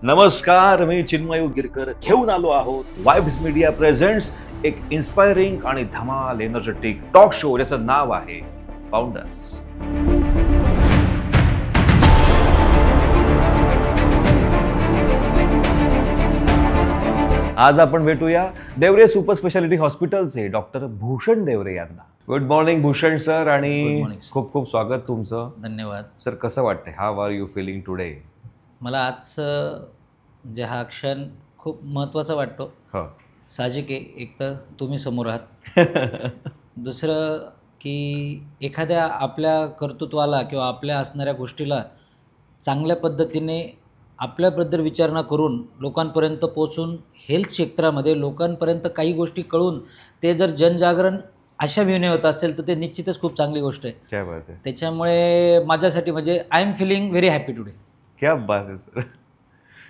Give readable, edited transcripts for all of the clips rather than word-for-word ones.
नमस्कार, मी चिन्मय उदगीरकर घेऊन आलो आहोत वाइब्स मीडिया प्रेझेंट्स एक इन्स्पायरिंग आणि धमाल एनर्जेटिक टॉक शो ज्याचं नाव आहे फाउंडर्स. आज आपण भेटूया देवरे सुपर स्पेशालिटी हॉस्पिटलचे डॉक्टर भूषण देवरे यांना. गुड मॉर्निंग भूषण सर आणि खूप खूप स्वागत तुमचं. धन्यवाद सर. कसं वाटतंय? How are you feeling today? मला आज म्हणजे हा क्षण खूप महत्त्वाचा वाटतो. साहजिक आहे, एक तर तुम्ही समोर आहात, दुसरं की एखाद्या आपल्या कर्तृत्वाला किंवा आपल्या असणाऱ्या गोष्टीला चांगल्या पद्धतीने आपल्याबद्दल विचार न करून लोकांपर्यंत पोचून हेल्थ क्षेत्रामध्ये लोकांपर्यंत काही गोष्टी कळून ते जर जनजागरण अशा व्ह्यूने होत असेल तर ते निश्चितच खूप चांगली गोष्ट आहे. क्या बात आहे. त्याच्यामुळे माझ्यासाठी म्हणजे I am feeling very happy today. क्या बात आहे सर.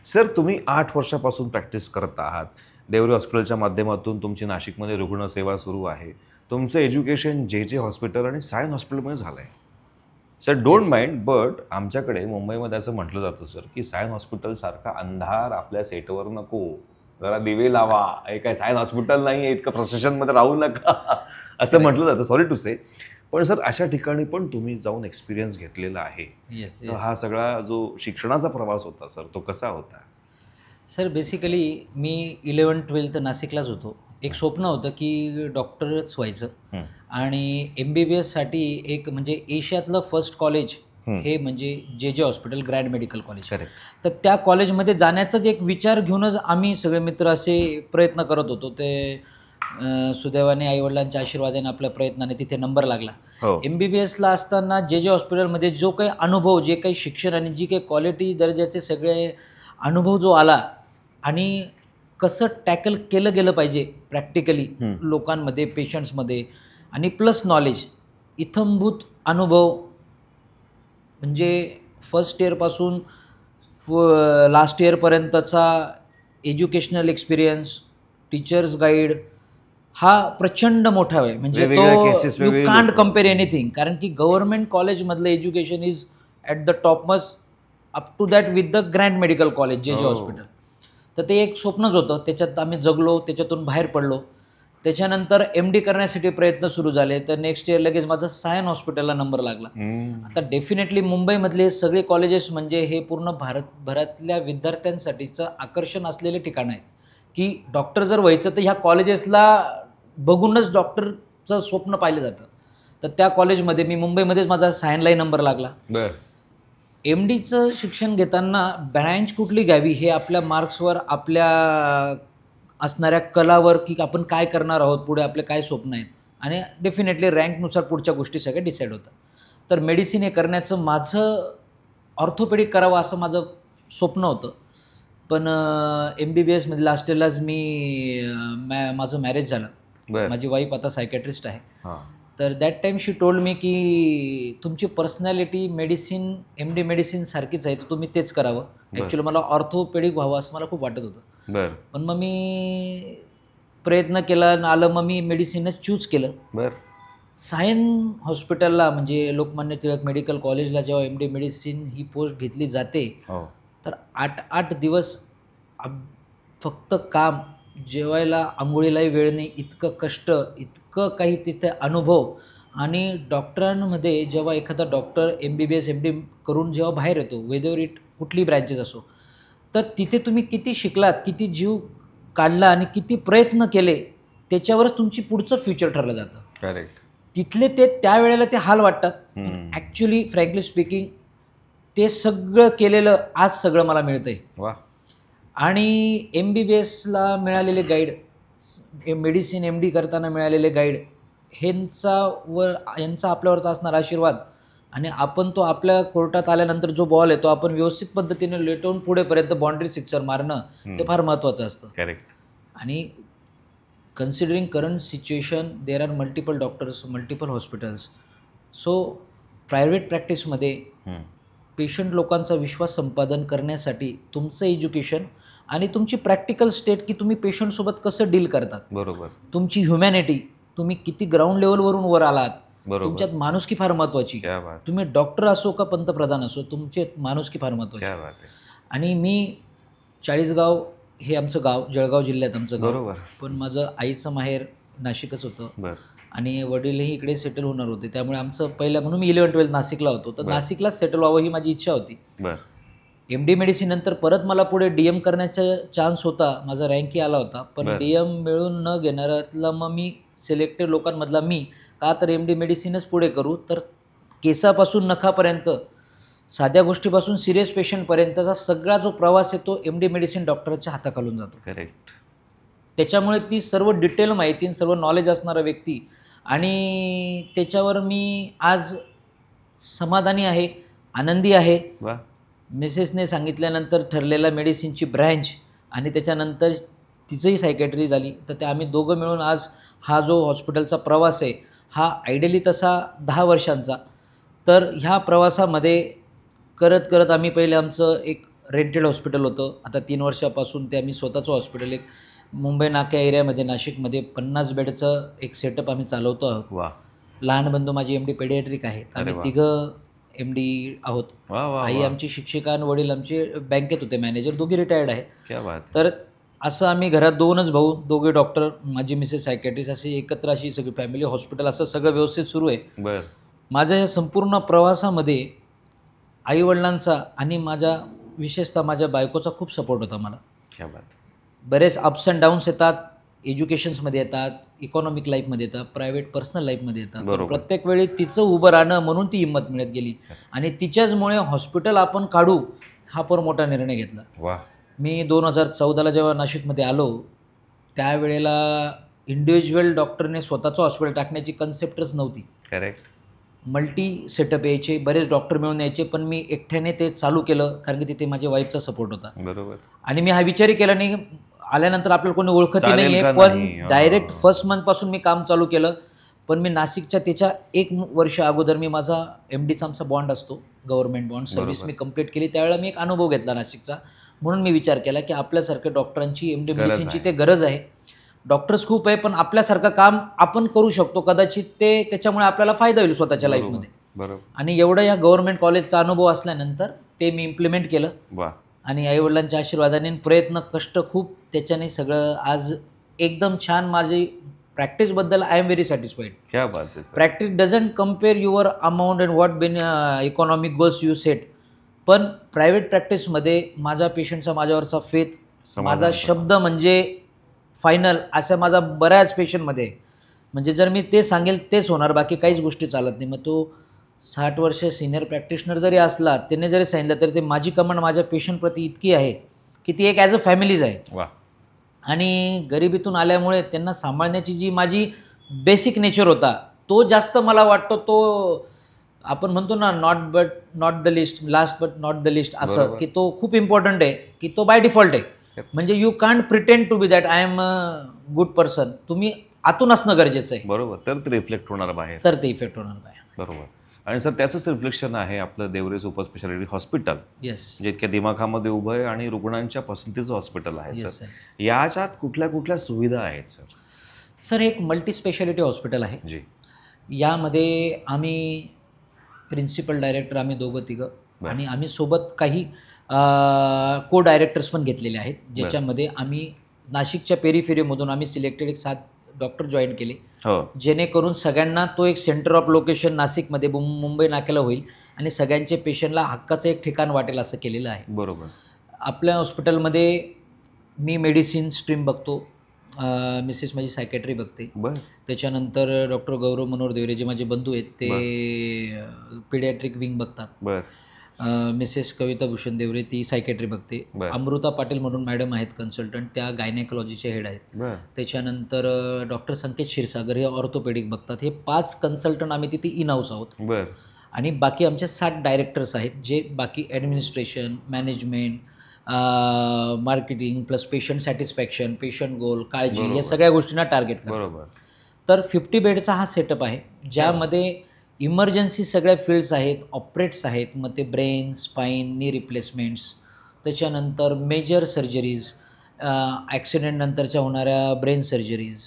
सर, तुम्ही 8 वर्षापासून प्रॅक्टिस करत आहात. देवरे हॉस्पिटलच्या माध्यमातून तुमची नाशिकमध्ये रुग्णसेवा सुरू आहे. तुमचं एज्युकेशन जे हॉस्पिटल आणि सायन हॉस्पिटलमध्ये झालं आहे. सर, डोंट माइंड, बट आमच्याकडे मुंबईमध्ये असं म्हटलं जातं सर की सायन हॉस्पिटलसारखा अंधार आपल्या सेटवर नको, जरा दिवे लावा. हे काय सायन हॉस्पिटल नाही आहे, इतकं फ्रस्ट्रेशनमध्ये राहू नका असं म्हटलं जातं. सॉरी टू से. पण सर, अशा ठिकाणी पण तुम्ही जाऊन एक्सपिरियन्स घेतलेला आहे. तर हा सगळा जो शिक्षणाचा प्रवास होता सर, तो कसा होता? सर, बेसिकली मी 11-12 नाशिकलाच होतो. एक स्वप्न होतं की डॉक्टरच व्हायचं आणि MBBSसाठी एक म्हणजे एशियातलं फर्स्ट कॉलेज हे म्हणजे जे हॉस्पिटल ग्रँड मेडिकल कॉलेज. तर त्या कॉलेजमध्ये जाण्याचाच एक विचार घेऊनच आम्ही सगळे मित्र असे प्रयत्न करत होतो. ते सुदैवाने आईवडिलांच्या आशीर्वादाने आपल्या प्रयत्नाने तिथे नंबर लागला. MBBSला असताना जे हॉस्पिटलमध्ये जो काही अनुभव, जे काही शिक्षण आणि जी काही क्वालिटी दर्जाचे सगळे अनुभव जो आला आणि कसं टॅकल केलं गेलं पाहिजे प्रॅक्टिकली लोकांमध्ये, पेशंट्समध्ये आणि प्लस नॉलेज, इत्थंभूत अनुभव म्हणजे फर्स्ट इयरपासून लास्ट इयरपर्यंतचा एज्युकेशनल एक्सपिरियन्स, टीचर्स गाईड हा प्रचंड मोठा आहे. म्हणजे तो यू कांट कम्पेअर एनिथिंग. कारण की गव्हर्नमेंट कॉलेजमधलं education is at the top must up to that with the grand medical college जे हॉस्पिटल. तर ते एक स्वप्नच होतं. त्याच्यात आम्ही जगलो, त्याच्यातून बाहेर पडलो. त्याच्यानंतर MD करण्यासाठी प्रयत्न सुरू झाले. तर नेक्स्ट इयर लगेच माझा सायन हॉस्पिटलला नंबर लागला. आता डेफिनेटली मुंबईमधले सगळे कॉलेजेस म्हणजे हे पूर्ण भारतभरातल्या विद्यार्थ्यांसाठीचं आकर्षण असलेले ठिकाण आहेत की डॉक्टर जर व्हायचं तर ह्या कॉलेजेसला बघूनच डॉक्टरचं स्वप्न पाहिलं जातं. तर त्या कॉलेजमध्ये मी मुंबईमध्येच माझा सायनलाही नंबर लागला. MDचं शिक्षण घेताना ब्रँच कुठली घ्यावी हे आपल्या मार्क्सवर, आपल्या असणाऱ्या कलावर की आपण काय करणार आहोत पुढे, आपले काय स्वप्न आहेत आणि डेफिनेटली रँकनुसार पुढच्या गोष्टी सगळ्या डिसाईड होतात. तर मेडिसिन हे करण्याचं माझं ऑर्थोपेडिक करावं असं माझं स्वप्न होतं. पण MBBSमध्ये लास्ट इयरलाच माझं मॅरेज झालं. माझी वाईफ आता सायकॅट्रिस्ट आहे. तर that time she told me की तुमची पर्सनॅलिटी मेडिसिन, MD मेडिसिन सारखीच आहे, तर तुम्ही तेच करावं. ॲक्च्युली मला ऑर्थोपेडिक व्हावं असं मला खूप वाटत होतं. पण मग मी प्रयत्न केला आणि आलं, मग मी मेडिसिनच चूज केलं. सायन हॉस्पिटलला म्हणजे लोकमान्य टिळक मेडिकल कॉलेजला जेव्हा MD मेडिसिन ही पोस्ट घेतली जाते तर 8 दिवस फक्त काम, जेवायला आंघोळीलाही वेळ नाही, इतकं कष्ट, इतकं काही तिथे अनुभव. आणि डॉक्टरांमध्ये जेव्हा एखादा डॉक्टर MBBS MD करून जेव्हा बाहेर येतो, वेदर इट कुठली ब्रँचेस असो, तर तिथे तुम्ही किती शिकलात, किती जीव काढला आणि किती प्रयत्न केले त्याच्यावरच तुमची पुढचं फ्युचर ठरलं जातं. करेक्ट. तिथले ते त्यावेळेला ते हाल वाटतात. ॲक्च्युली फ्रँकली स्पीकिंग ते सगळं केलेलं आज सगळं मला मिळतं आहे. आणि MBBSला मिळालेले गाईड, मेडिसिन MD करताना मिळालेले गाईड, यांचा आपल्यावरचा असणारा आशीर्वाद आणि आपण तो आपल्या कोर्टात आल्यानंतर जो बॉल आहे तो आपण व्यवस्थित पद्धतीने लेटवून पुढेपर्यंत बाउंड्री सिक्सर मारणं हे फार महत्त्वाचं असतं. करेक्ट. आणि considering current situation, there are multiple doctors, multiple hospitals. So private प्रॅक्टिसमध्ये पेशंट लोकांचा विश्वास संपादन करण्यासाठी तुमचं एज्युकेशन आणि तुमची प्रॅक्टिकल स्टेट की तुम्ही पेशंटसोबत कसं डील करतात, बरोबर, तुमची ह्युमॅनिटी, तुम्ही किती ग्राउंड लेवलवरून वर आलात, तुमच्यात माणुसकी फार महत्त्वाची. तुम्ही डॉक्टर असो का पंतप्रधान असो, तुमची माणुसकी फार महत्त्वाची. आणि मी चाळीसगाव हे आमचं गाव, जळगाव जिल्ह्यात आमचं गाव. बरोबर. पण माझं आईचं माहेर नाशिकच होतं बरं. आणि वडीलही इकडे सेटल होणार होते. त्यामुळे आमचं पहिलं, म्हणून मी 11-12 नाशिकला होतो, तर बरं. नाशिकलाच सेटल व्हावं ही माझी इच्छा होती. बरं. MD मेडिसिन नंतर परत मला पुढे DM करण्याचा चान्स होता, माझा रँकही आला होता, पण बरं. DM मिळून न घेणाऱ्यातला मग मी सिलेक्टेड लोकांमधला मी, का तर MD मेडिसिनच पुढे करू, तर केसापासून नखापर्यंत, साध्या गोष्टीपासून सिरियस पेशंटपर्यंतचा सगळा जो प्रवास आहे तो MD मेडिसिन डॉक्टरच्या हाताखालून जातो. करेक्ट. त्याच्यामुळे ती सर्व डिटेल माहिती, सर्व नॉलेज असणारा व्यक्ती, आणि त्याच्यावर मी आज समाधानी आहे, आनंदी आहे. वा. मिसेसने सांगितल्यानंतर ठरलेल्या मेडिसिनची ब्रँच आणि त्याच्यानंतर तिचंही सायकॅट्री झाली, तर ते आम्ही दोघं मिळून आज हा जो हॉस्पिटलचा प्रवास आहे हा आयडियली तसा 10 वर्षांचा, तर ह्या प्रवासामध्ये करत करत आम्ही पहिले आमचं एक रेंटेड हॉस्पिटल होतं, आता 3 वर्षापासून ते आम्ही स्वतःचं हॉस्पिटल एक मुंबई नाक्या एरियामध्ये नाशिकमध्ये 50 बेडचं एक सेटअप आम्ही चालवतो आहोत. वा. लहान बंधू माझी MD पेडियाट्रिक आहेत, अरे आम्ही वा. 3 MD आहोत. वा वा आई वा. आमची शिक्षिका आणि वडील आमचे बँकेत होते मॅनेजर, दोघे रिटायर्ड आहेत. क्या बात आहे. तर असं आम्ही घरात 2च भाऊ, दोघे डॉक्टर, माझी मिसेस सायकॅट्रिस्ट, अशी एकत्र अशी सगळी फॅमिली, हॉस्पिटल असं सगळं व्यवस्थित सुरू आहे. बरं. माझ्या या संपूर्ण प्रवासामध्ये आईवडिलांचा आणि माझ्या विशेषतः माझ्या बायकोचा खूप सपोर्ट होता मला. क्या बात. बरेच अप्स अँड डाऊन्स येतात, एज्युकेशन्समध्ये येतात, इकॉनॉमिक लाईफमध्ये येतात, प्रायव्हेट पर्सनल लाईफमध्ये येतात. बरोबर. प्रत्येक वेळी तिचं उभं राहणं म्हणून ती हिंमत मिळत गेली आणि तिच्याचमुळे हॉस्पिटल आपण काढू हा पण मोठा निर्णय घेतला. वा. मी 2014ला जेव्हा नाशिकमध्ये आलो त्यावेळेला इंडिव्हिज्युअल डॉक्टरने स्वतःचं हॉस्पिटल टाकण्याची कन्सेप्टच नव्हती. करेक्ट. मल्टी सेटअप यायचे, बरेच डॉक्टर मिळून यायचे, पण मी एकट्याने ते चालू केलं कारण की तिथे माझ्या वाईफचा सपोर्ट होता. बरोबर. आणि मी हा विचारही केला नाही आल्यानंतर आपल्याला कोणी ओळखतही चालेल नाही का आहे, पण नाही? डायरेक्ट फर्स्ट मंथपासून मी काम चालू केलं. पण मी नाशिकच्या त्याच्या 1 वर्ष अगोदर मी माझा MDचा आमचा बॉन्ड असतो, गव्हर्नमेंट बॉन्ड सर्व्हिस, बरोबर. मी कंप्लीट केली. त्यावेळेला मी एक अनुभव घेतला नाशिकचा, म्हणून मी विचार केला की आपल्यासारख्या डॉक्टरांची MD मेडिसिनची ते गरज आहे. डॉक्टर्स खूप आहे, पण आपल्यासारखं काम आपण करू शकतो, कदाचित ते त्याच्यामुळे आपल्याला फायदा होईल स्वतःच्या बरोबर. लाईफमध्ये. बरोबर. आणि एवढं या गव्हर्नमेंट कॉलेजचा अनुभव असल्यानंतर ते मी इम्प्लिमेंट केलं. वा. आणि आईवडिलांच्या आशीर्वादाने, प्रयत्न, कष्ट खूप, त्याच्याने सगळं आज एकदम छान. माझी प्रॅक्टिसबद्दल आय एम व्हेरी सॅटिस्फाईड. क्या बात आहे sir. Practice doesn't compare your amount and what been economic goals you set, पण प्रायव्हेट प्रॅक्टिसमध्ये माझा पेशंटचा माझ्यावरचा फेथ, माझा शब्द म्हणजे फायनल, असा माझा बऱ्याच पेशंटमध्ये, म्हणजे जर मी ते सांगेल तेच होणार, बाकी काहीच गोष्टी चालत नाही. मग तो 60 वर्ष सिनियर प्रॅक्टिशनर जरी असला, त्याने जरी सांगितलं तरी ते माझी कमांड माझ्या पेशंटप्रती इतकी आहे की ती एक ॲज अ फॅमिलीज आहे. वा. आणि गरिबीतून आल्यामुळे त्यांना सांभाळण्याची जी माझी बेसिक नेचर होता, तो जास्त मला वाटतो, तो आपण म्हणतो ना not the list, last but not the list, असं बरोबर. की तो खूप इम्पॉर्टंट आहे, की तो बाय डिफॉल्ट आहे. म्हणजे you can't pretend to be that I am a good person, तुम्ही आतून असणं गरजेचं आहे, बरोबर. तर ते रिफ्लेक्ट होणार बाहेर. तर ते इफेक्ट होणार बाहेर. बरोबर. आणि सर त्याचंच रिफ्लेक्शन आहे आपलं Deore super speciality hospital, yes जे इतक्या दिमाखामध्ये उभं आहे आणि रुग्णांच्या पसंतीचं हॉस्पिटल आहे. येस सर याच्यात कुठल्या कुठल्या सुविधा आहेत सर? सर, एक मल्टी स्पेशालिटी हॉस्पिटल आहे. जी. यामध्ये आम्ही प्रिन्सिपल डायरेक्टर, आम्ही दोघं तिघं, बरं. आणि आम्ही सोबत काही को डायरेक्टर्स पण घेतलेले आहेत, ज्याच्यामध्ये आम्ही नाशिकच्या पेरिफेरीमधून आम्ही सिलेक्टेड एक 7 डॉक्टर जॉईन केले, हो. जेणेकरून सगळ्यांना तो एक सेंटर ऑफ लोकेशन नाशिकमध्ये मुंबई नाक्याला होईल आणि सगळ्यांचे पेशंटला हक्काचं एक ठिकाण वाटेल असं केलेलं आहे. बरोबर. आपल्या हॉस्पिटलमध्ये मी मेडिसिन स्ट्रीम बघतो, मिसेस माझी सायकॅट्री बघते, बर. त्याच्यानंतर डॉक्टर गौरव मनोहर देवरे जे माझे बंधू आहेत ते पिडियाट्रिक विंग बघतात, बर. मिसेस कविता भूषण देवरे ती सायकॅट्री बघते, बरं. अमृता पाटील म्हणून मॅडम आहेत कन्सल्टंट, त्या गायनेकॉलॉजीचे हेड आहेत, बर. त्याच्यानंतर डॉक्टर संकेत क्षीरसागर हे ऑर्थोपेडिक बघतात. हे 5 कन्सल्टंट आम्ही तिथे इन हाऊस आहोत. बर. आणि बाकी आमचे 7 डायरेक्टर्स आहेत, जे बाकी administration, management, marketing plus patient satisfaction, patient goal, काळजी, बरोबर. या सगळ्या गोष्टींना टार्गेट करतात. बरोबर. तर 50 बेडचा हा सेटअप आहे, ज्यामध्ये इमर्जन्सी सगळ्या फील्ड्स आहेत, ऑपरेट्स आहेत, मग ते ब्रेन, स्पाईन, नी रिप्लेसमेंट्स, त्याच्यानंतर मेजर सर्जरीज, ॲक्सिडेंट नंतरच्या होणाऱ्या ब्रेन सर्जरीज,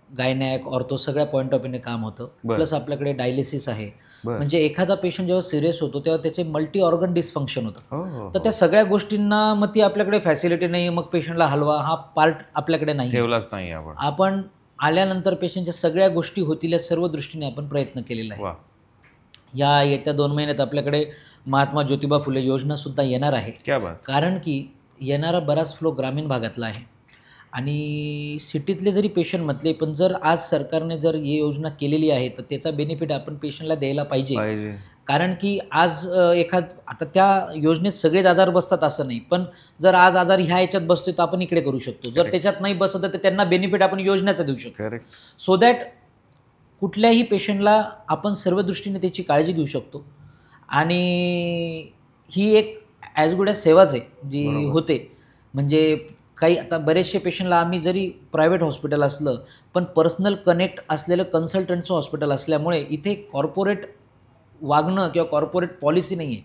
गायनॅक ऑर्थो सगळ्या पॉईंट ऑफ व्ह्यूने काम होतं. बरं. प्लस आपल्याकडे डायलिसिस आहे. बरं. म्हणजे एखादा पेशंट जेव्हा सिरियस होतो तेव्हा त्याचे मल्टी ऑर्गन डिस्फंक्शन होतं. हो, हो, तर हो. त्या सगळ्या गोष्टींना मग ती आपल्याकडे फॅसिलिटी नाही. मग पेशंटला हलवा हा पार्ट आपल्याकडे नाही. ठेवलाच नाही आपण. आपण आल्यानंतर पेशंटच्या सगळ्या गोष्टी होतील या सर्व दृष्टीने आपण प्रयत्न केलेला आहे. वा. या येत्या 2 महिन्यात आपल्याकडे महात्मा ज्योतिबा फुले योजनासुद्धा येणार आहे. क्या बात. कारण की येणारा बराच फ्लो ग्रामीण भागातला आहे आणि सिटीतले जरी पेशंट म्हटले पण जर आज सरकारने जर ही योजना केलेली आहे तर त्याचा बेनिफिट आपण पेशंटला द्यायला पाहिजे. कारण की आज आता त्या योजनेत सगळेच आजार बसतात असं नाही, पण जर आज आजार ह्या याच्यात बसतोय तर आपण इकडे करू शकतो. जर त्याच्यात नाही बसत तर त्यांना बेनिफिट आपण योजनेचा देऊ शकतो. सो दॅट कुठल्याही पेशंटला आपण सर्व दृष्टीने त्याची काळजी घेऊ शकतो आणि ही एक ॲज गुड ॲज सेवाच आहे जी होते. म्हणजे काही आता बरेचसे पेशंटला आम्ही जरी प्रायव्हेट हॉस्पिटल असलं पण पर्सनल कनेक्ट असलेलं कन्सल्टंटचं हॉस्पिटल असल्यामुळे इथे कॉर्पोरेट वागणं किंवा कॉर्पोरेट पॉलिसी नाही आहे.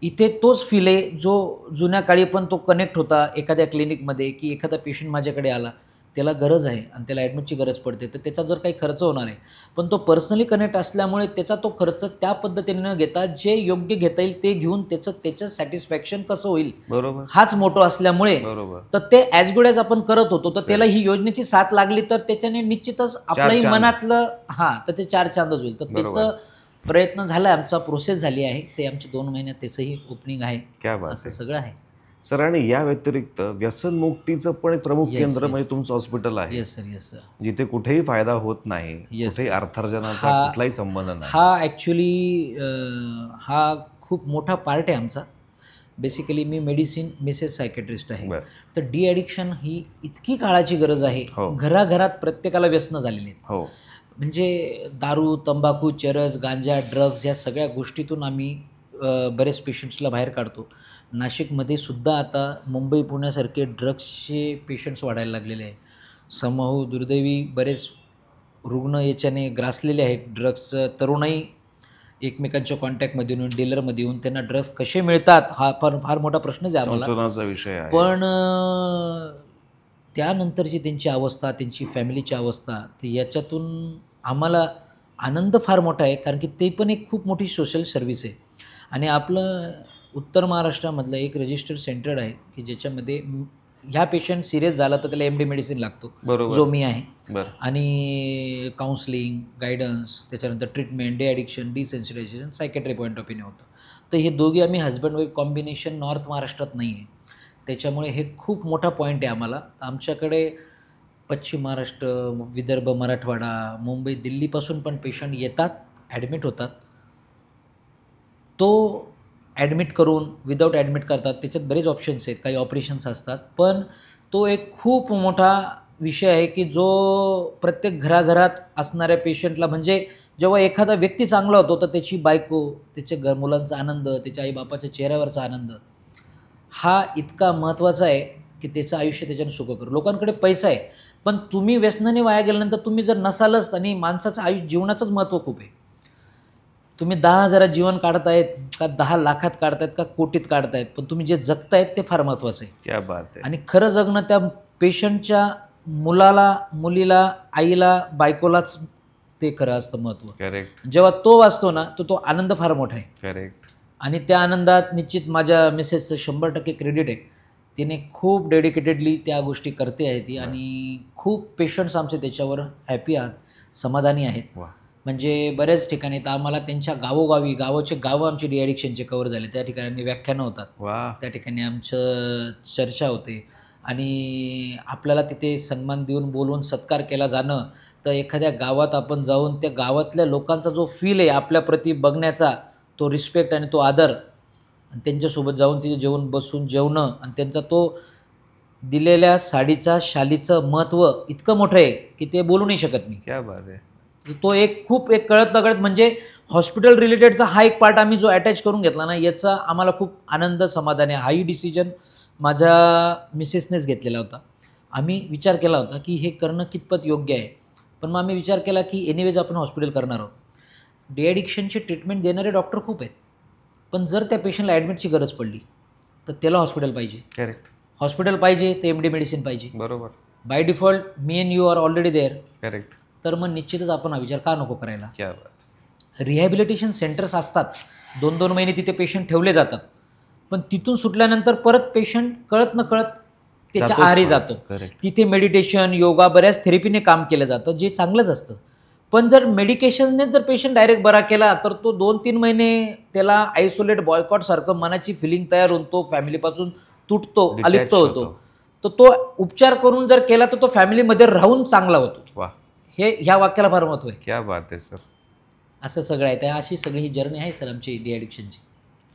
इथे तोच फील आहे जो जुन्या काळी पण तो कनेक्ट होता एखाद्या क्लिनिकमध्ये की एखादा पेशंट माझ्याकडे आला त्याला गरज आहे आणि त्याला ॲडमिटची गरज पडते तर त्याचा जर काही खर्च होणार आहे पण तो पर्सनली कनेक्ट असल्यामुळे त्याचा तो खर्च त्या पद्धतीने न घेता जे योग्य घेता येईल ते घेऊन त्याचं सॅटिस्फॅक्शन कसं होईल बरोबर हाच मोठो असल्यामुळे तर ते ॲज गुड ॲज आपण करत होतो. तर त्याला ही योजनेची साथ लागली तर त्याच्याने निश्चितच आपल्याही मनातलं तर ते 4 चांदच होईल. तर त्याचं प्रयत्न झाला आमचा प्रोसेस झाली आहे. ते आमच्या 2 महिन्यात त्याचंही ओपनिंग आहे. असं सगळं आहे सर. आणि या व्यतिरिक्त व्यसनमुक्तीचं पण एक प्रमुख केंद्र म्हणजे तुमचं हॉस्पिटल आहे. Yes sir, yes sir. जिथे कुठेही फायदा होत नाही, कुठेही अर्थार्जनाचा कुठलाही संबंध नाही. हा ॲक्च्युली हा खूप मोठा पार्ट आहे आमचा. बेसिकली मी मेडिसिन मिसेस सायकेट्रिस्ट आहे. तर डी ॲडिक्शन ही इतकी काळाची गरज आहे. घराघरात प्रत्येकाला व्यसन झालेली आहेत. म्हणजे दारू, तंबाखू, चरस, गांजा, ड्रग्ज या सगळ्या गोष्टीतून आम्ही बरेच पेशंट्सला बाहेर काढतो. नाशिकमध्ये सुद्धा आता मुंबई पुण्यासारखे ड्रग्सचे पेशंट्स वाढायला लागलेले आहे. समूह दुर्दैवी बरेच रुग्ण याच्याने ग्रासलेले आहेत. ड्रग्सचं तरुणाई एकमेकांच्या कॉन्टॅक्टमध्ये येऊन डीलरमध्ये येऊन त्यांना ड्रग्स कसे मिळतात हा फार मोठा प्रश्नच आहे आम्हाला. विषय आहे. पण त्यानंतरची त्यांची अवस्था, त्यांची फॅमिलीची अवस्था, तर याच्यातून आम्हाला आनंद फार मोठा आहे. कारण की ते पण एक खूप मोठी सोशल सर्व्हिस आहे आणि आपलं उत्तर महाराष्ट्रामधलं एक रजिस्टर्ड सेंटर आहे की ज्याच्यामध्ये ह्या पेशंट सिरियस झाला तर त्याला MD मेडिसिन लागतो, जो मी आहे. आणि काउन्सलिंग, गायडन्स, त्याच्यानंतर treatment, de addiction, desensitisation, psychiatry point of व्ह्यूने होतं. तर हे दोघे आम्ही हजबंड वाईफ कॉम्बिनेशन नॉर्थ महाराष्ट्रात नाही आहे. त्याच्यामुळे हे खूप मोठा पॉईंट आहे आम्हाला. आमच्याकडे पश्चिम महाराष्ट्र, विदर्भ, मराठवाडा, मुंबई, दिल्लीपासून पण पेशंट येतात, ॲडमिट होतात. तो ॲडमिट करून विदाऊट ॲडमिट करतात. त्याच्यात बरेच ऑप्शन्स आहेत, काही ऑपरेशन्स असतात. पण तो एक खूप मोठा विषय आहे की जो प्रत्येक घराघरात असणाऱ्या पेशंटला, म्हणजे जेव्हा एखादा व्यक्ती चांगला होतो तर त्याची बायको, त्याच्या मुलांचा आनंद, त्याच्या आईबापाच्या चेहऱ्यावरचा आनंद हा इतका महत्त्वाचा आहे की त्याचं आयुष्य त्याच्यानं सुखकर. लोकांकडे पैसा आहे पण तुम्ही व्यसनाने वाया गेल्यानंतर तुम्ही जर नसालच, आणि माणसाचं जीवनाचंच महत्त्व खूप आहे. तुम्ही 10,000 जीवन काढतायत का 10 लाखात काढतायत का कोटीत काढतायत, पण तुम्ही जे जगतायत ते फार महत्त्वाचं आहे. क्या बात आहे. आणि खरं जगणं त्या पेशंटच्या मुलाला, मुलीला, आईला, बायकोलाच ते खरं असतं महत्त्व. करेक्ट. जेव्हा तो वाचतो ना तर तो आनंद फार मोठा आहे. करेक्ट. आणि त्या आनंदात निश्चित माझ्या मिसेसचं 100% क्रेडिट आहे. तिने खूप डेडिकेटेडली त्या गोष्टी करते आहे ती. आणि खूप पेशंट्स आमचे त्याच्यावर हॅपी आहात, समाधानी आहेत. म्हणजे बऱ्याच ठिकाणी तर आम्हाला त्यांच्या गावोगावी, गावं आमची डी ॲडिक्शनचे कव्हर झाले. त्या ठिकाणी व्याख्यानं होतात, त्या ठिकाणी आमचं चर्चा होते आणि आपल्याला तिथे सन्मान देऊन बोलवून सत्कार केला जाणं. तर एखाद्या गावात आपण जाऊन त्या गावातल्या लोकांचा जो फील आहे आपल्याप्रती बघण्याचा, तो रिस्पेक्ट आणि तो आदर, आणि त्यांच्यासोबत जाऊन तिथे जेवून बसून जेवणं आणि त्यांचा तो दिलेल्या साडीचा, शालीचं महत्त्व इतकं मोठं आहे की ते बोलू नाही शकत मी. क्या बात आहे. तो एक कळत नकळत म्हणजे हॉस्पिटल रिलेटेडचा हा एक पार्ट आम्ही जो अटॅच करून घेतला ना, याचा आम्हाला खूप आनंद, समाधान आहे. हाही डिसिजन माझ्या मिसेसनेच घेतलेला होता. आम्ही विचार केला होता की हे करणं कितपत योग्य आहे, पण मग आम्ही विचार केला की एनिवेज आपण हॉस्पिटल करणार आहोत. डी ॲडिक्शनची ट्रीटमेंट देणारे डॉक्टर खूप आहेत, पण जर त्या पेशंटला ॲडमिटची गरज पडली तर त्याला हॉस्पिटल पाहिजे. करेक्ट. हॉस्पिटल पाहिजे ते MD मेडिसिन पाहिजे. बरोबर. बाय डिफॉल्ट मी and you are already there, correct. तर मग निश्चितच आपण हा विचार का नको करायला. क्या बात. रिहॅबिलिटेशन सेंटर्स असतात, 2-2 महिने तिथे पेशंट ठेवले जातात, पण तिथून सुटल्यानंतर परत पेशंट कळत न कळत त्याच्या जातोच आहारी परत. जातो. करेक्ट. तिथे मेडिटेशन, योगा, बऱ्याच थेरपीने काम केलं जातं, जे चांगलंच असतं. पण जर मेडिकेशनने जर पेशंट डायरेक्ट बरा केला तर तो 2-3 महिने त्याला आयसोलेट बॉयकॉट सारखं मनाची फिलिंग तयार होऊन तो फॅमिलीपासून तुटतो, Detach अलिप्त होतो. होतो. तर तो उपचार करून जर केला तर तो फॅमिलीमध्ये राहून चांगला होतो. वा, ह्या वाक्याला फार महत्व आहे. क्या बात आहे सर. असं सगळं आहे. त्या अशी सगळी ही जर्नी आहे सर आमची डी ॲडिक्शनची.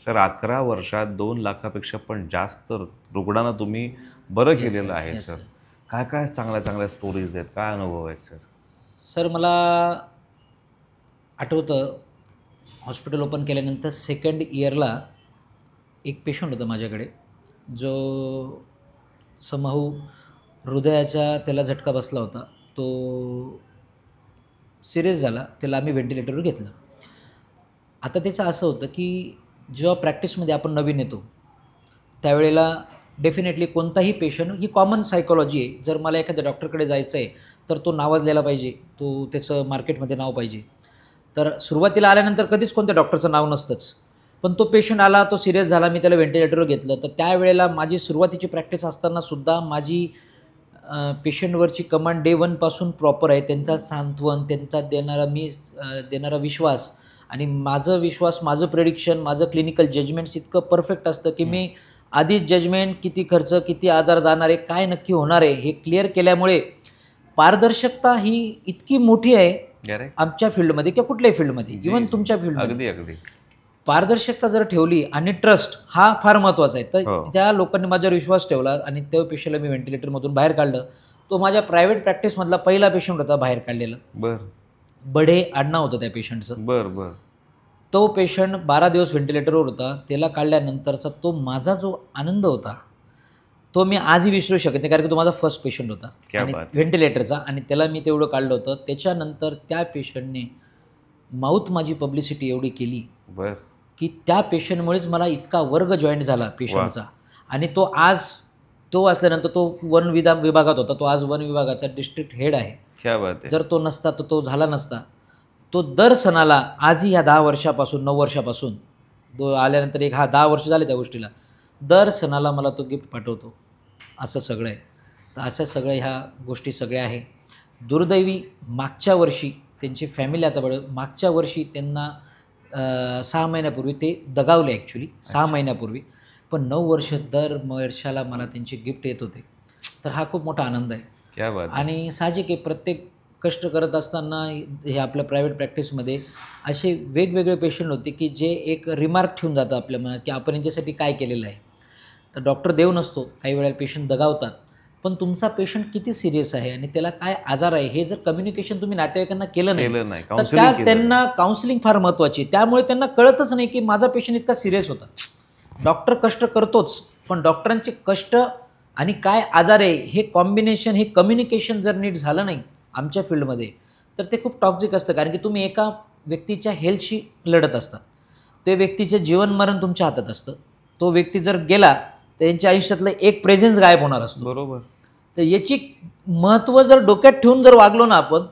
सर 11 वर्षात 2 लाखापेक्षा पण जास्त रुग्णांना तुम्ही बरं केलेलं आहे yes, सर. काय काय चांगल्या चांगल्या स्टोरीज आहेत, काय अनुभव आहेत सर? सर मला आठवतं हॉस्पिटल ओपन केल्यानंतर 2nd इयरला एक पेशंट होता माझ्याकडे, जो समहाऊ हृदयाचा त्याला झटका बसला होता. तो सिरियस झाला, त्याला आम्ही व्हेंटिलेटरवर घेतलं. आता त्याचं असं होतं की जेव्हा प्रॅक्टिसमध्ये आपण नवीन येतो त्यावेळेला डेफिनेटली कोणताही पेशंट, ही कॉमन सायकॉलॉजी आहे, जर मला एखाद्या डॉक्टरकडे जायचं आहे तर तो नावाजलेला पाहिजे, तो त्याचं मार्केटमध्ये नाव पाहिजे. तर सुरुवातीला आल्यानंतर कधीच कोणत्या डॉक्टरचं नाव नसतंच, पण तो पेशंट आला, तो सिरियस झाला, मी त्याला व्हेंटिलेटरवर घेतलं. तर त्यावेळेला माझी सुरुवातीची प्रॅक्टिस असतानासुद्धा माझी पेशंटवरची कमांड डे 1 पासून प्रॉपर आहे. त्यांचा सांत्वन, त्यांचा देणारा विश्वास आणि माझं विश्वास, माझं प्रेडिक्शन, माझं क्लिनिकल जजमेंट्स इतकं परफेक्ट असतं की मी आधीच जजमेंट, किती खर्च, किती आजार जाणार आहे, काय नक्की होणार आहे हे क्लिअर केल्यामुळे पारदर्शकता ही इतकी मोठी आहे आमच्या फील्डमध्ये किंवा कुठल्याही फील्डमध्ये, इव्हन तुमच्या फील्डमध्ये. अगदी पारदर्शकता जर ठेवली आणि ट्रस्ट हा फार महत्त्वाचा आहे. तर त्या लोकांनी माझ्यावर विश्वास ठेवला आणि त्या पेशंटला मी व्हेंटिलेटरमधून बाहेर काढलं. तो माझ्या प्रायव्हेट प्रॅक्टिसमधला पहिला पेशंट होता बाहेर काढलेला. बढे आडनाव होतं त्या पेशंटचं. तो पेशंट 12 दिवस व्हेंटिलेटरवर होता. त्याला काढल्यानंतरचा तो माझा जो आनंद होता तो मी आजही विसरू शकत नाही, कारण की तो माझा फर्स्ट पेशंट होता आणि व्हेंटिलेटरचा, आणि त्याला मी तेवढं काढलं होतं. त्याच्यानंतर त्या पेशंटने माउथ माझी पब्लिसिटी एवढी केली की त्या पेशंटमुळेच मला इतका वर्ग जॉईंट झाला पेशंटचा. आणि तो असल्यानंतर तो वन विभागात होता, तो आज वन विभागाचा डिस्ट्रिक्ट हेड आहे. जर तो नसता तर तो झाला नसता. तो दर सणाला आजही ह्या 10 वर्षापासून 9 वर्षापासून तो आल्यानंतर 10 वर्ष झाले त्या गोष्टीला, दर सणाला मला तो गिफ्ट पाठवतो. असं सगळं आहे. तर अशा सगळ्या ह्या गोष्टी सगळ्या आहे. दुर्दैवी मागच्या वर्षी त्यांची फॅमिली, आता मागच्या वर्षी त्यांना 6 महिन्यापूर्वी ते दगावले ॲक्च्युली 6 महिन्यापूर्वी, पण 9 वर्ष दर वर्षाला मला त्यांचे गिफ्ट येत होते. तर हा खूप मोठा आनंद आहे. आणि साहजिक आहे, प्रत्येक कष्ट करत असताना हे आपल्या प्रायव्हेट प्रॅक्टिसमध्ये असे वेगवेगळे पेशंट होते की जे एक रिमार्क ठेवून जातं आपल्या मनात की आपण यांच्यासाठी काय केलेलं आहे. तर डॉक्टर देव नसतो, काही वेळेला पेशंट दगावतात, पण तुमचा पेशंट किती सिरियस आहे आणि त्याला काय आजार आहे हे जर कम्युनिकेशन तुम्ही नातेवाईकांना केलं नाही तर त्यांना काउन्सिलिंग फार महत्त्वाची आहे. त्यामुळे त्यांना कळतच नाही की माझा पेशंट इतका सिरियस होता. डॉक्टर कष्ट करतोच, पण डॉक्टरांचे कष्ट आणि काय आजार आहे हे कॉम्बिनेशन, हे कम्युनिकेशन जर नीट झालं नाही आमच्या फील्डमध्ये तर ते खूप टॉक्झिक असतं. कारण की तुम्ही एका व्यक्तीच्या हेल्थशी लढत असता, ते व्यक्तीचे जीवन मरण तुमच्या हातात असतं. तो व्यक्ती जर गेला तर त्यांच्या आयुष्यातलं एक प्रेझेन्स गायब होणार असतो. बरोबर. तर याची महत्त्व जर डोक्यात ठेवून जर वागलो ना आपण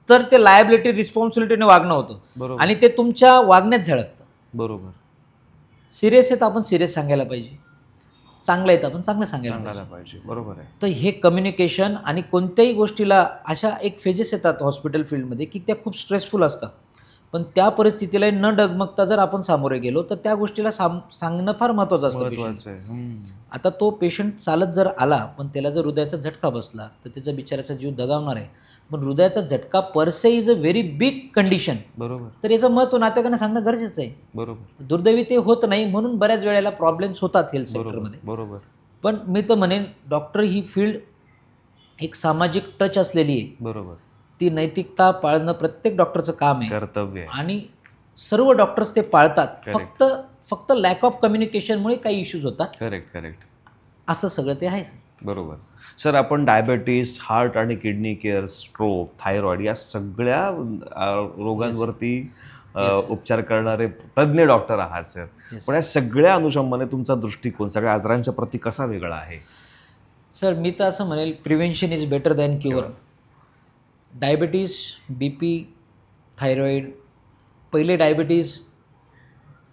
तर ते लायबिलिटी रिस्पॉन्सिबिलिटीने वागणं होतं आणि ते तुमच्या वागण्यात झळकतं. बरोबर. सिरियस आहेत आपण सिरियस सांगायला पाहिजे, चांगलं आहेत आपण चांगलं सांगायला पाहिजे. बरोबर आहे. तर हे कम्युनिकेशन आणि कोणत्याही गोष्टीला अशा एक फेजेस येतात हॉस्पिटल फील्डमध्ये की त्या खूप स्ट्रेसफुल असतात, पण त्या परिस्थितीला न डगमगता जर आपण सामोरे गेलो तर त्या गोष्टीला सांगणं फार महत्त्वाचं असतं. आता तो पेशंट चालत जर आला पण त्याला जर हृदयाचा झटका बसला तर त्याचा बिचाराचा जीव दगावणार आहे. पण हृदयाचा झटका per se is a very big condition. बरोबर. तर याचं महत्त्व नातेवाईकांना सांगणं गरजेचं आहे. बरोबर. दुर्दैवी ते होत नाही, म्हणून बऱ्याच वेळेला प्रॉब्लेम्स होतात हेल्थ सेक्टरमध्ये. बरोबर. पण मी तर म्हणेन डॉक्टर ही फील्ड एक सामाजिक टच असलेली आहे. बरोबर. ती नैतिकता पाळणं प्रत्येक डॉक्टरचं काम आहे, कर्तव्य आहे, आणि सर्व डॉक्टर्स ते पाळतात. फक्त लॅक ऑफ कम्युनिकेशनमुळे काही इश्यूज होतात. करेक्ट. असं सगळं ते आहे. बरोबर. सर, आपण डायबेटीस, हार्ट आणि किडनी केअर, स्ट्रोक, थायरॉइड या सगळ्या रोगांवरती उपचार करणारे तज्ज्ञ डॉक्टर आहात सर. पण या सगळ्या अनुषंगाने तुमचा दृष्टिकोन सगळ्या आजारांच्या प्रती कसा वेगळा आहे? सर मी तर असं म्हणेल prevention is better than cure. Diabetes, B P, thyroid, पहिले डायबिटीज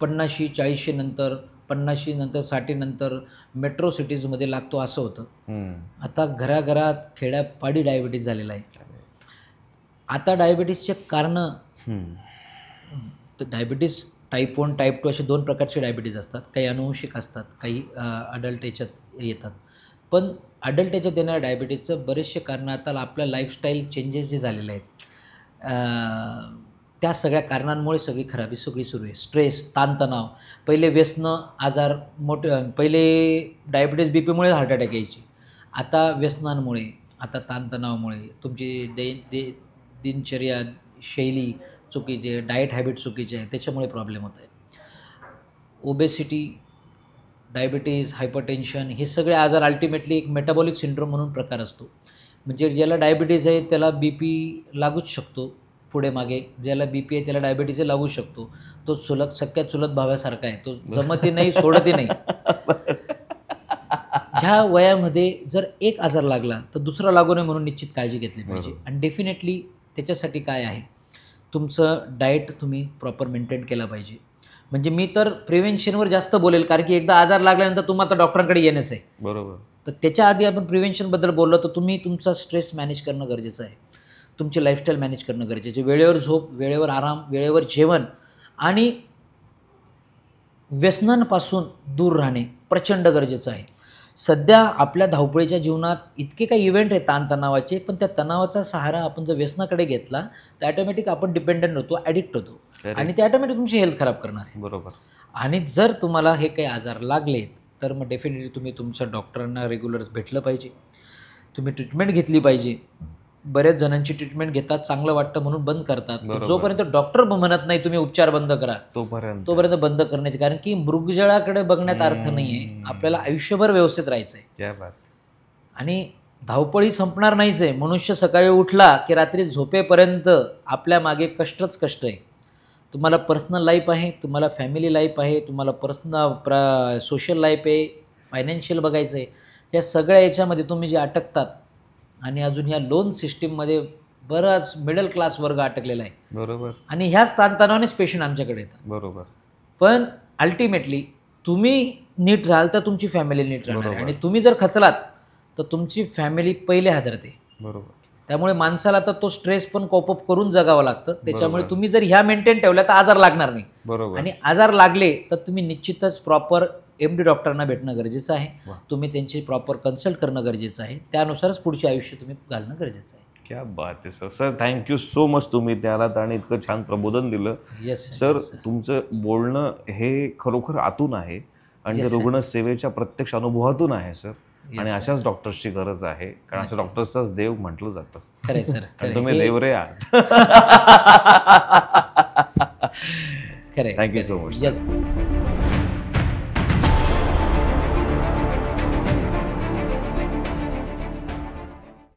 50-40 नंतर, 50 नंतर 60 नंतर मेट्रो सिटीजमध्ये लागतो असं होतं. आता घराघरात खेड्यापाडी डायबिटीज झालेला आहे. आता डायबिटीजचे कारणं, तर डायबिटीज टाईप 1, टाईप 2 असे 2 प्रकारचे डायबिटीज असतात. काही अनुवंशिक असतात, काही अडल्ट याच्यात येतात. पण अडल्ट याच्यात येणाऱ्या डायबिटीजचं बरेचसे कारणं आता आपल्या लाईफस्टाईल चेंजेस जे झालेले आहेत त्या सगळ्या कारणांमुळे सगळी खराबी सुरू आहे. स्ट्रेस, ताणतणाव, पहिले व्यसनं, आजार मोठे, पहिले डायबिटीज बी पीमुळे हार्ट अटॅक यायचे, आता व्यसनांमुळे, आता ताणतणावामुळे, तुमची दिनचर्या शैली चुकीची आहे, डाएट हॅबिट चुकीचे आहे, त्याच्यामुळे प्रॉब्लेम होत आहे. ओबेसिटी, डायबिटीज, हायपरटेन्शन हे सगळे आजार अल्टिमेटली एक मेटाबॉलिक सिंड्रोम म्हणून प्रकार असतो. म्हणजे ज्याला डायबिटीज आहे त्याला बी पी लागूच शकतो पुढे मागे, ज्याला बी पी आहे त्याला डायबिटीज लागू शकतो. तो सख्या चुलत भावासारखा आहे, तो जमतही नाही सोडतही नाही. ह्या वयामध्ये जर एक आजार लागला तर दुसरा लागू नये म्हणून निश्चित काळजी घेतली पाहिजे. आणि डेफिनेटली त्याच्यासाठी काय आहे, तुमचं डाएट तुम्ही प्रॉपर मेंटेन केला पाहिजे. म्हणजे मी तर प्रिव्हेन्शनवर जास्त बोलेल, कारण की एकदा आजार लागल्यानंतर तुम्हाला डॉक्टरांकडे येणंच आहे. बरोबर. तर त्याच्या आधी आपण प्रिव्हेन्शनबद्दल बोललो तर तुम्ही तुमचा स्ट्रेस मॅनेज करणं गरजेचं आहे, तुमची लाईफस्टाईल मॅनेज करणं गरजेचं आहे. वेळेवर झोप, वेळेवर आराम, वेळेवर जेवण आणि व्यसनांपासून दूर राहणे प्रचंड गरजेचं आहे. सध्या आपल्या धावपळीच्या जीवनात इतके काही इव्हेंट आहेत ताणतणावाचे, पण त्या तणावाचा सहारा आपण जर व्यसनाकडे घेतला तर ॲटोमॅटिक आपण डिपेंडंट होतो, ॲडिक्ट होतो आणि ते ॲटोमॅटिक तुमची हेल्थ खराब करणार आहे. बरोबर. आणि जर तुम्हाला हे काही आजार लागलेत तर मग डेफिनेटली तुम्ही तुमच्या डॉक्टरांना रेग्युलर्स भेटलं पाहिजे, तुम्ही ट्रीटमेंट घेतली पाहिजे. बऱ्याच जणांची ट्रीटमेंट घेतात, चांगलं वाटतं म्हणून बंद करतात. जोपर्यंत डॉक्टर म्हणत नाही तुम्ही उपचार बंद करा तोपर्यंत बंद करण्याचे, कारण की मृगजळाकडे बघण्यात अर्थ नाही आहे. आपल्याला आयुष्यभर व्यवस्थित राहायचं आहे आणि धावपळी संपणार नाहीच आहे. मनुष्य सकाळी उठला की रात्री झोपेपर्यंत आपल्या मागे कष्ट आहे. तुम्हाला पर्सनल लाईफ आहे, तुम्हाला फॅमिली लाईफ आहे, तुम्हाला सोशल लाईफ आहे, फायनान्शियल बघायचं आहे. या सगळ्या याच्यामध्ये तुम्ही जे अटकतात आणि अजून ह्या लोन सिस्टीममध्ये बराच मिडल क्लास वर्ग अटकलेला आहे. बरोबर. आणि ह्याच ताणतणावानेच पेशंट आमच्याकडे येतात. बरोबर. पण अल्टिमेटली तुम्ही नीट राहाल तर तुमची फॅमिली नीट राहणार आहे आणि तुम्ही जर खचलात तर तुमची फॅमिली पहिले हादरते. बरोबर. त्यामुळे माणसाला तर तो स्ट्रेस पण कोपअप करून जगावं लागतं. त्याच्यामुळे तुम्ही जर ह्या मेंटेन ठेवल्या तर आजार लागणार नाही. बरोबर. आणि आजार लागले तर तुम्ही निश्चितच प्रॉपर MD डॉक्टरांना भेटणं गरजेचं आहे. तुम्ही त्यांची प्रॉपर कन्सल्ट करणं गरजेचं आहे. त्यानुसारच पुढचे आयुष्य तुम्ही घालणं गरजेचं आहे. क्या बात आहे sir. Sir thank you so much, तुम्ही त्याला आणि इतकं छान प्रबोधन दिलं. सर तुमचं बोलणं हे खरोखर आतून आहे आणि ते रुग्णसेवेच्या प्रत्यक्ष अनुभवातून आहे सर. आणि अशाच डॉक्टर्सची गरज आहे, कारण अशा डॉक्टर्सचाच देव म्हटलं जातं. खरंय सर, तुम्ही देवरे आहात. खरंय. Thank you so much.